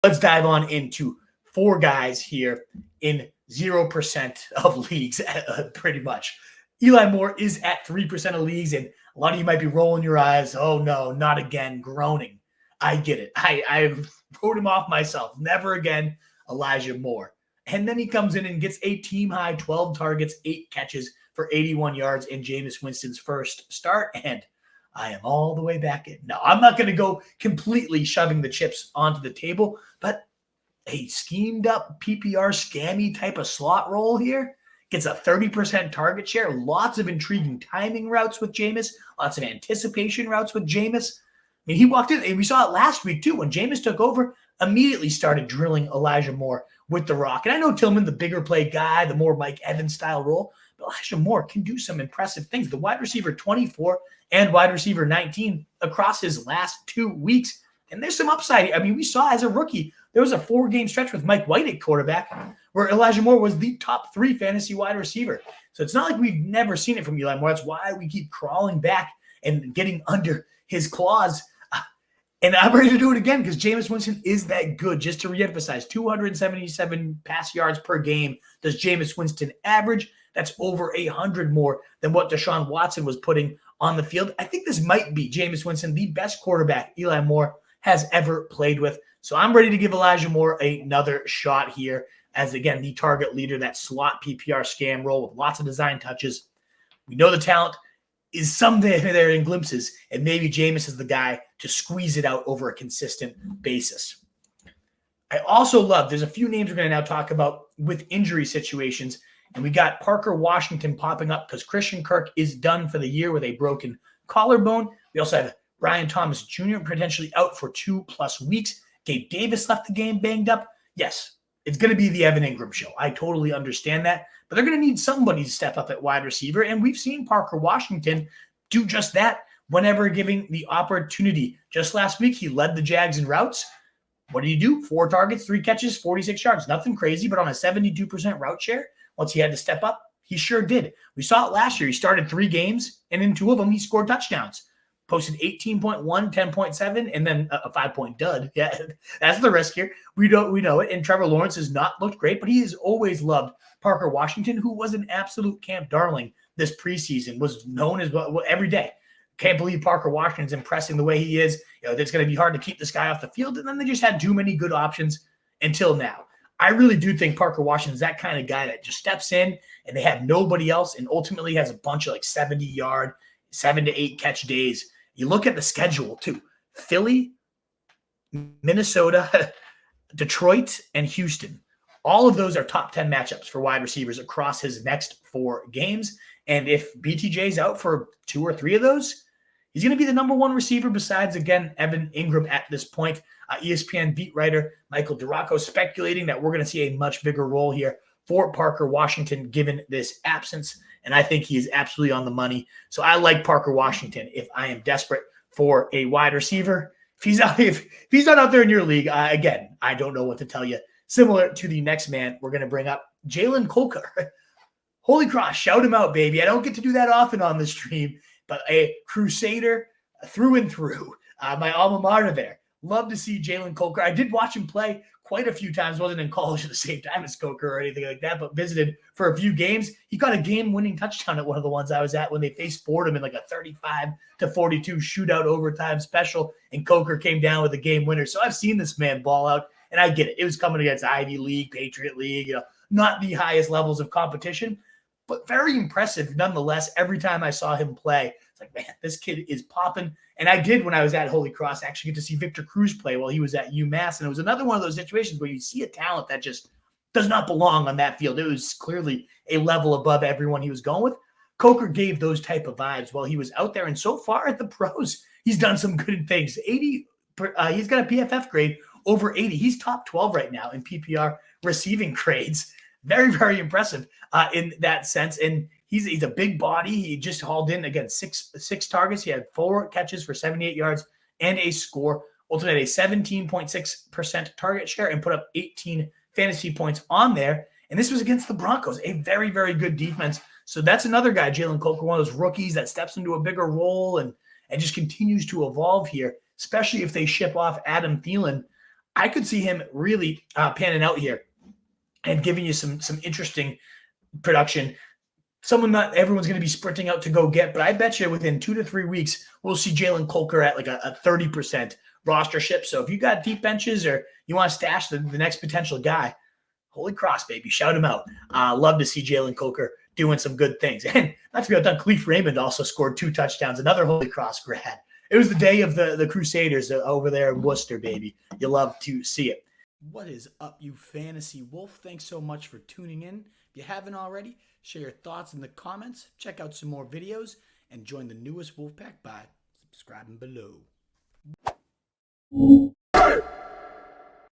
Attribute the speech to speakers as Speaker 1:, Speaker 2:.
Speaker 1: Let's dive on into 4 guys here in 0% of leagues, pretty much. Eli Moore is at 3% of leagues, and a lot of you might be rolling your eyes. Oh, no, not again, groaning. I get it. I wrote him off myself. Never again, Elijah Moore. And then he comes in and gets a team-high 12 targets, 8 catches for 81 yards in Jameis Winston's first start, and I am all the way back in. No, I'm not going to go completely shoving the chips onto the table, but a schemed-up PPR scammy type of slot roll here gets a 30% target share, lots of intriguing timing routes with Jameis, lots of anticipation routes with Jameis. I mean, he walked in, and we saw it last week too, when Jameis took over, immediately started drilling Elijah Moore with the rock. And I know Tillman, the bigger play guy, the more Mike Evans style role, but Elijah Moore can do some impressive things. The wide receiver 24 and wide receiver 19 across his last 2 weeks. And there's some upside. I mean, we saw as a rookie, there was a 4-game stretch with Mike White at quarterback where Elijah Moore was the top 3 fantasy wide receiver. So it's not like we've never seen it from Eli Moore. That's why we keep crawling back and getting under his claws. And I'm ready to do it again because Jameis Winston is that good. Just to reemphasize, 277 pass yards per game does Jameis Winston average. That's over 100 more than what Deshaun Watson was putting on the field. I think this might be Jameis Winston, the best quarterback Eli Moore has ever played with. So I'm ready to give Elijah Moore another shot here as, again, the target leader, that slot PPR scam role with lots of design touches. We know the talent is someday there in glimpses, and maybe Jameis is the guy to squeeze it out over a consistent basis. I also love, there's a few names we're going to now talk about with injury situations, and we got Parker Washington popping up because Christian Kirk is done for the year with a broken collarbone. We also have Brian Thomas Jr. potentially out for 2+ weeks. Gabe Davis left the game banged up. Yes, it's going to be the Evan Ingram show. I totally understand that. But they're going to need somebody to step up at wide receiver. And we've seen Parker Washington do just that whenever given the opportunity. Just last week, he led the Jags in routes. What did he do? 4 targets, 3 catches, 46 yards. Nothing crazy, but on a 72% route share, once he had to step up, he sure did. We saw it last year. He started 3 games, and in 2 of them, he scored touchdowns. Posted 18.1, 10.7, and then a 5-point dud. Yeah, that's the risk here. We know it. And Trevor Lawrence has not looked great, but he has always loved Parker Washington, who was an absolute camp darling this preseason, was known as every day. Can't believe Parker Washington's impressing the way he is. It's going to be hard to keep this guy off the field. And then they just had too many good options until now. I really do think Parker Washington's that kind of guy that just steps in and they have nobody else and ultimately has a bunch of 70-yard, 7 to 8 catch days. You look at the schedule too. Philly, Minnesota, Detroit, and Houston. All of those are top 10 matchups for wide receivers across his next 4 games. And if BTJ's out for 2 or 3 of those, he's going to be the number 1 receiver besides, again, Evan Ingram at this point. ESPN beat writer Michael Duraco speculating that we're going to see a much bigger role here for Parker Washington given this absence. And I think he is absolutely on the money. So I like Parker Washington if I am desperate for a wide receiver. If he's not out there in your league, again, I don't know what to tell you. Similar to the next man, we're going to bring up Jalen Coker. Holy cross, shout him out, baby. I don't get to do that often on the stream, but a Crusader through and through. My alma mater there. Love to see Jalen Coker. I did watch him play quite a few times. Wasn't in college at the same time as Coker or anything like that, but visited for a few games. He got a game-winning touchdown at one of the ones I was at when they faced Fordham in a 35-42 shootout overtime special, and Coker came down with a game winner. So I've seen this man ball out. And I get it. It was coming against Ivy League, Patriot League, not the highest levels of competition, but very impressive nonetheless. Every time I saw him play, it's like, man, this kid is popping. And I did, when I was at Holy Cross, actually get to see Victor Cruz play while he was at UMass. And it was another one of those situations where you see a talent that just does not belong on that field. It was clearly a level above everyone he was going with. Coker gave those type of vibes while he was out there. And so far at the pros, he's done some good things. He's got a PFF grade over 80. He's top 12 right now in PPR receiving grades. Very, very impressive in that sense. And he's a big body. He just hauled in, again, six targets. He had 4 catches for 78 yards and a score. Ultimately, a 17.6% target share and put up 18 fantasy points on there. And this was against the Broncos, a very, very good defense. So that's another guy, Jalen Coker, one of those rookies that steps into a bigger role and just continues to evolve here, especially if they ship off Adam Thielen. I could see him really panning out here and giving you some interesting production. Someone not everyone's going to be sprinting out to go get, but I bet you within 2 to 3 weeks, we'll see Jalen Colker at like a 30% rostership. So if you got deep benches or you want to stash the next potential guy, holy cross, baby, shout him out. Love to see Jalen Colker doing some good things. And not to be outdone, Khalif Raymond also scored 2 touchdowns, another Holy Cross grad. It was the day of the Crusaders over there in Worcester, baby. You love to see it. What is up, you fantasy wolf? Thanks so much for tuning in. If you haven't already, share your thoughts in the comments, check out some more videos, and join the newest Wolfpack by subscribing below.